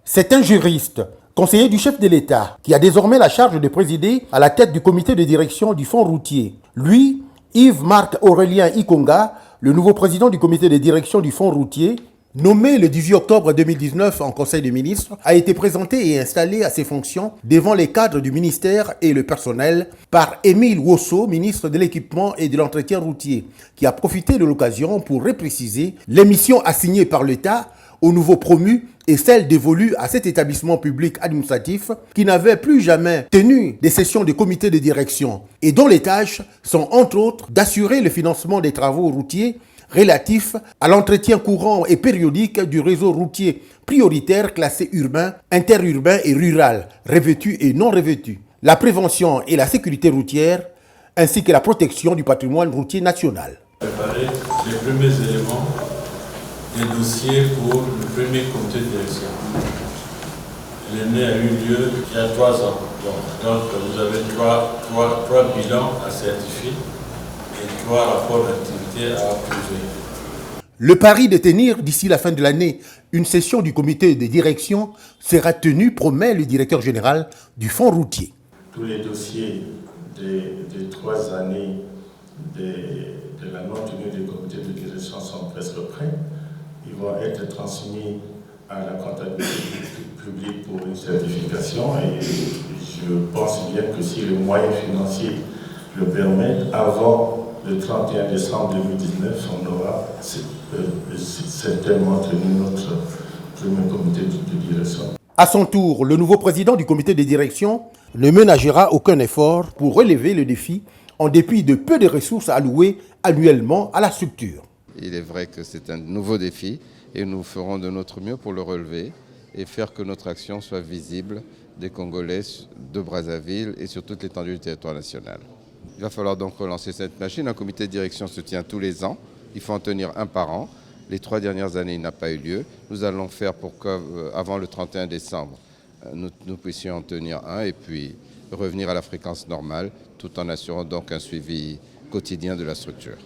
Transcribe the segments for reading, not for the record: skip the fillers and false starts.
C'est un juriste, conseiller du chef de l'État, qui a désormais la charge de présider à la tête du comité de direction du fonds routier. Lui, Yves-Marc Aurélien Ikonga, le nouveau président du comité de direction du fonds routier, nommé le 18 octobre 2019 en Conseil des ministres, a été présenté et installé à ses fonctions devant les cadres du ministère et le personnel par Émile Wosso, ministre de l'Équipement et de l'Entretien routier, qui a profité de l'occasion pour repréciser les missions assignées par l'État aux nouveaux promus et celles dévolues à cet établissement public administratif qui n'avait plus jamais tenu des sessions de comité de direction et dont les tâches sont entre autres d'assurer le financement des travaux routiers relatifs à l'entretien courant et périodique du réseau routier prioritaire classé urbain, interurbain et rural, revêtu et non revêtu, la prévention et la sécurité routière, ainsi que la protection du patrimoine routier national. Préparer les premiers éléments des dossiers pour le premier comité de direction. L'année a eu lieu il y a 3 ans. Donc vous avez trois bilans à certifier et 3 rapports d'activité à approuver. Le pari de tenir d'ici la fin de l'année une session du comité de direction sera tenu, promet le directeur général du fonds routier. Tous les dossiers des 3 années de la non-tenue du comité de direction sont presque prêts. Ils vont être transmis à la comptabilité publique pour une certification et je pense bien que si les moyens financiers le permettent, avant le 31 décembre 2019, on aura certainement tenu notre premier comité de direction. À son tour, le nouveau président du comité de direction ne ménagera aucun effort pour relever le défi en dépit de peu de ressources allouées annuellement à la structure. Il est vrai que c'est un nouveau défi et nous ferons de notre mieux pour le relever et faire que notre action soit visible des Congolais de Brazzaville et sur toute l'étendue du territoire national. Il va falloir donc relancer cette machine. Un comité de direction se tient tous les ans. Il faut en tenir un par an. Les 3 dernières années, il n'a pas eu lieu. Nous allons faire pour qu'avant le 31 décembre, nous puissions en tenir un et puis revenir à la fréquence normale tout en assurant donc un suivi quotidien de la structure.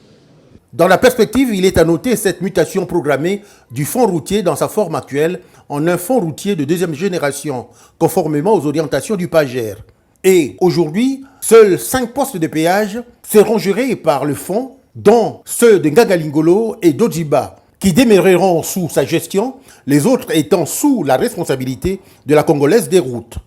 Dans la perspective, il est à noter cette mutation programmée du fonds routier dans sa forme actuelle en un fonds routier de 2e génération, conformément aux orientations du PAGER. Et aujourd'hui, seuls 5 postes de péage seront gérés par le fonds, dont ceux de Ngagalingolo et d'Odjiba, qui demeureront sous sa gestion, les autres étant sous la responsabilité de la Congolaise des routes.